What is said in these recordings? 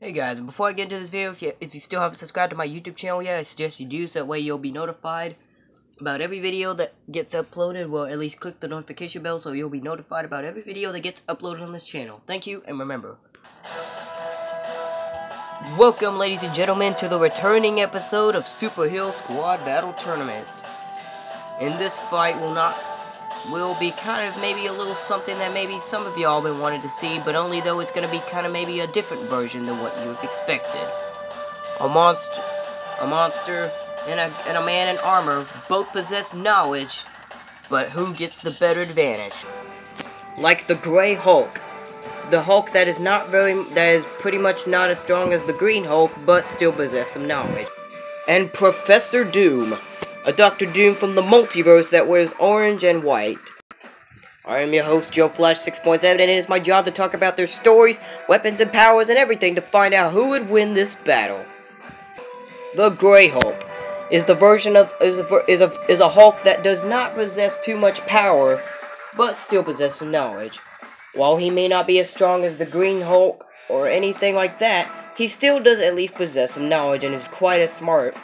Hey guys, before I get into this video, if you still haven't subscribed to my YouTube channel yet, I suggest you do, so that way you'll be notified about every video that gets uploaded. Well, at least click the notification bell so you'll be notified about every video that gets uploaded on this channel. Thank you, and remember, welcome ladies and gentlemen to the returning episode of Super Hero Squad Battle Tournament. In this fight will be kind of maybe a little something that maybe some of y'all been wanting to see, but only though it's going to be kind of maybe a different version than what you've expected. A monster, and a man in armor both possess knowledge, but who gets the better advantage? Like the Gray Hulk. The Hulk that is pretty much not as strong as the Green Hulk, but still possess some knowledge. And Professor Doom. A Dr. Doom from the multiverse that wears orange and white. I am your host, Joe Flash 6.7, and it is my job to talk about their stories, weapons, and powers, and everything to find out who would win this battle. The Gray Hulk is the version of is a Hulk that does not possess too much power, but still possesses some knowledge. While he may not be as strong as the Green Hulk or anything like that, he still does at least possess some knowledge and is quite as smart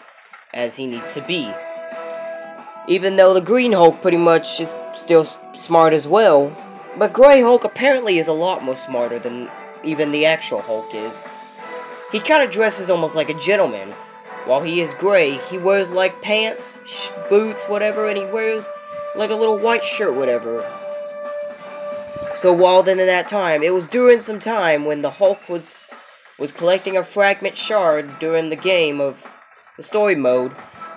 as he needs to be. Even though the Green Hulk pretty much is still smart as well, but Gray Hulk apparently is a lot more smarter than even the actual Hulk is. He kind of dresses almost like a gentleman. While he is gray, he wears like pants, boots, whatever, and he wears like a little white shirt, whatever. So while then in that time, it was during some time when the Hulk was collecting a fragment shard during the game of the story mode.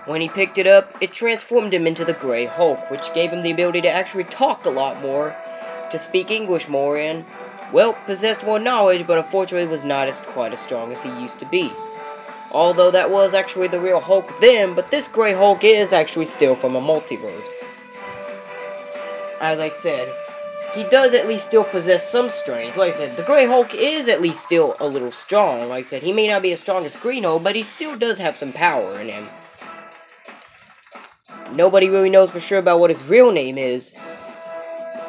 When he picked it up, it transformed him into the Gray Hulk, which gave him the ability to actually talk a lot more, to speak English more, and, well, possessed more knowledge, but unfortunately was not quite as strong as he used to be. Although that was actually the real Hulk then, but this Gray Hulk is actually still from a multiverse. As I said, he does at least still possess some strength. Like I said, the Gray Hulk is at least still a little strong. Like I said, he may not be as strong as Green Hulk, but he still does have some power in him. Nobody really knows for sure about what his real name is.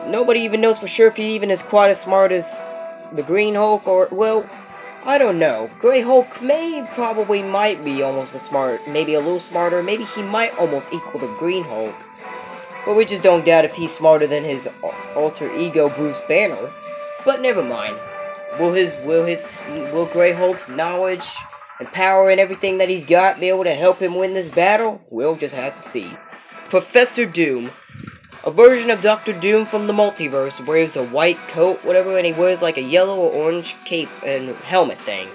Nobody even knows for sure if he even is quite as smart as the Green Hulk, or, well, I don't know. Gray Hulk might be almost as smart, maybe a little smarter, maybe he might almost equal the Green Hulk. But we just don't doubt if he's smarter than his alter ego Bruce Banner. But never mind. Will Gray Hulk's knowledge and power and everything that he's got be able to help him win this battle? We'll just have to see. Professor Doom. A version of Dr. Doom from the multiverse, wears a white coat, whatever, and he wears like a yellow or orange cape and helmet thing.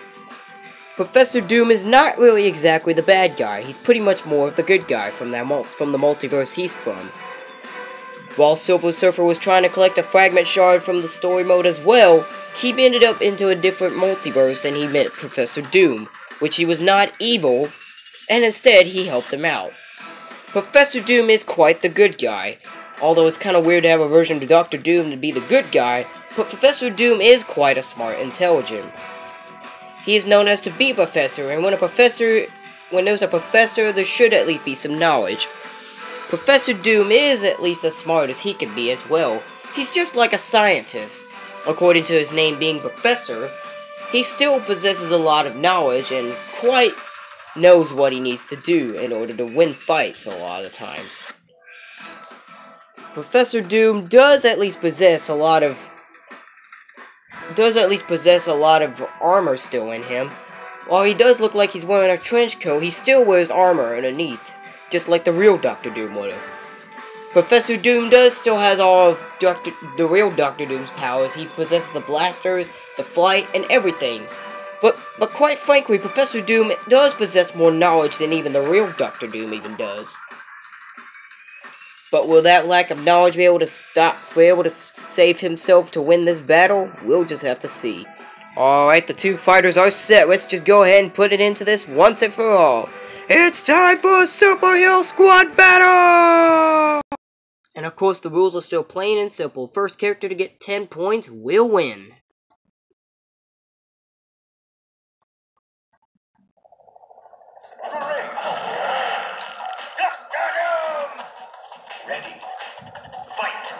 Professor Doom is not really exactly the bad guy. He's pretty much more of the good guy from the multiverse he's from. While Silver Surfer was trying to collect a fragment shard from the story mode as well, he ended up into a different multiverse and he met Professor Doom, which he was not evil, and instead he helped him out. Professor Doom is quite the good guy, although it's kind of weird to have a version of Dr. Doom to be the good guy, but Professor Doom is quite a smart, intelligent. He is known as to be a professor, and when there's a professor, there should at least be some knowledge. Professor Doom is at least as smart as he can be as well. He's just like a scientist. According to his name being Professor, he still possesses a lot of knowledge and quite knows what he needs to do in order to win fights a lot of times. Professor Doom does at least possess a lot of armor still in him. While he does look like he's wearing a trench coat, he still wears armor underneath, just like the real Dr. Doom would have. Professor Doom does still has all of the real Dr. Doom's powers. He possesses the blasters, the flight, and everything. But quite frankly, Professor Doom does possess more knowledge than even the real Dr. Doom even does. But will that lack of knowledge be able to save himself to win this battle? We'll just have to see. Alright, the two fighters are set. Let's just go ahead and put it into this once and for all. It's time for a Super Hero Squad battle! And of course, the rules are still plain and simple. First character to get 10 points will win. Ready. Fight!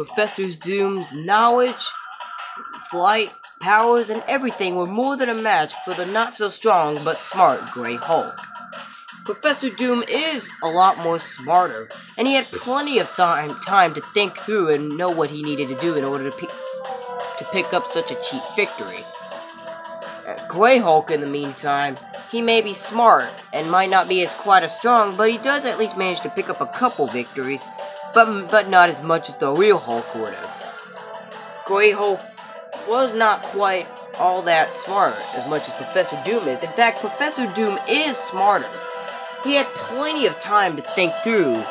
Professor Doom's knowledge, flight, powers, and everything were more than a match for the not-so-strong but smart Grey Hulk. Professor Doom is a lot more smarter, and he had plenty of time to think through and know what he needed to do in order to pick up such a cheap victory. Grey Hulk, in the meantime, he may be smart and might not be as quite as strong, but he does at least manage to pick up a couple victories, but not as much as the real Hulk would have. Grey Hulk was not quite all that smart as much as Professor Doom is. In fact, Professor Doom is smarter. He had plenty of time to think through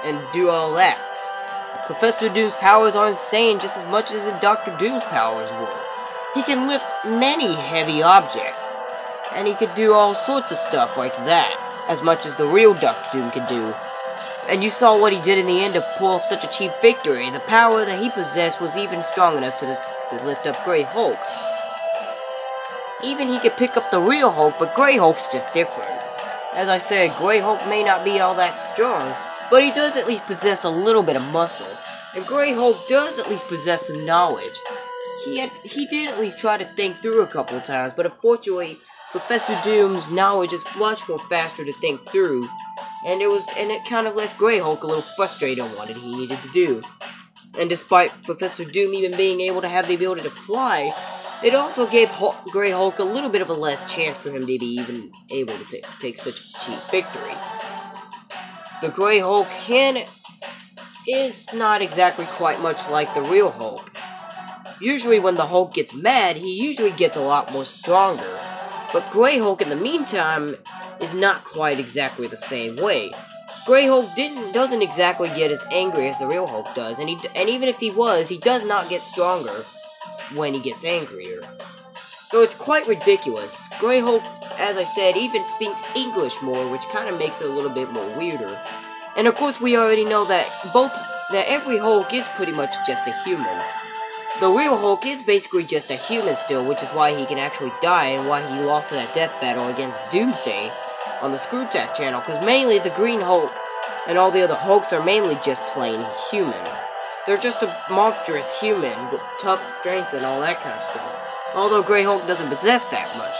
and do all that. Professor Doom's powers are insane just as much as Dr. Doom's powers were. He can lift many heavy objects, and he could do all sorts of stuff like that, as much as the real Dr. Doom could do. And you saw what he did in the end to pull off such a cheap victory. The power that he possessed was even strong enough to lift up Grey Hulk. Even he could pick up the real Hulk, but Grey Hulk's just different. As I said, Grey Hulk may not be all that strong, but he does at least possess a little bit of muscle. And Grey Hulk does at least possess some knowledge. He did at least try to think through a couple of times, but unfortunately, Professor Doom's knowledge is much more faster to think through, and it kind of left Grey Hulk a little frustrated on what he needed to do. And despite Professor Doom even being able to have the ability to fly, it also gave Grey Hulk a little bit of a less chance for him to be even able to take such a cheap victory. The Grey Hulk is not exactly quite much like the real Hulk. Usually when the Hulk gets mad, he usually gets a lot more stronger. But Grey Hulk, in the meantime, is not quite exactly the same way. Grey Hulk doesn't exactly get as angry as the real Hulk does, and even if he was, he does not get stronger when he gets angrier. So it's quite ridiculous. Grey Hulk, as I said, even speaks English more, which kind of makes it a little bit more weirder. And of course, we already know that every Hulk is pretty much just a human. The real Hulk is basically just a human still, which is why he can actually die and why he lost that death battle against Doomsday on the Screwtack channel, because mainly the Green Hulk and all the other Hulks are mainly just plain human. They're just a monstrous human with tough strength and all that kind of stuff. Although Grey Hulk doesn't possess that much.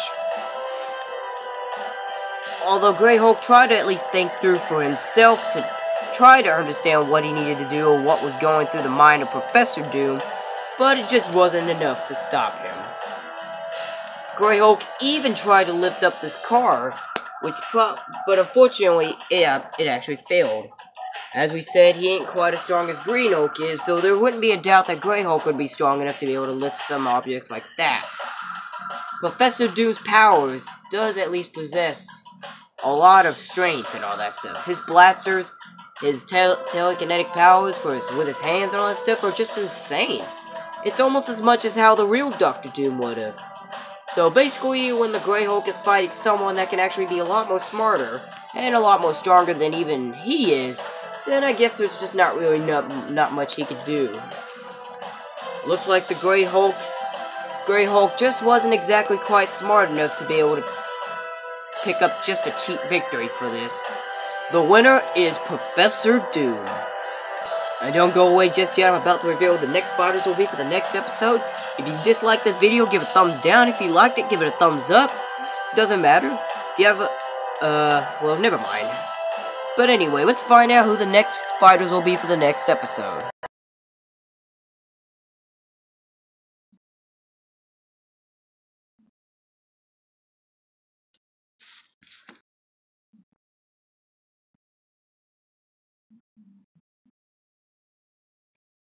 Although Grey Hulk tried to at least think through for himself to try to understand what he needed to do or what was going through the mind of Professor Doom, but it just wasn't enough to stop him. Grey Hulk even tried to lift up this car, but unfortunately, it actually failed. As we said, he ain't quite as strong as Green Hulk is, so there wouldn't be a doubt that Grey Hulk would be strong enough to be able to lift some objects like that. Professor Doom's powers does at least possess a lot of strength and all that stuff. His blasters, his telekinetic powers with his hands and all that stuff are just insane. It's almost as much as how the real Dr. Doom would have. So basically, when the Grey Hulk is fighting someone that can actually be a lot more smarter and a lot more stronger than even he is, then I guess there's just not really not much he could do. Looks like the Grey Hulk just wasn't exactly quite smart enough to be able to pick up just a cheap victory for this. The winner is Professor Doom. And don't go away just yet, I'm about to reveal who the next fighters will be for the next episode. If you disliked this video, give it a thumbs down. If you liked it, give it a thumbs up. Doesn't matter. If you have well, never mind. But anyway, let's find out who the next fighters will be for the next episode.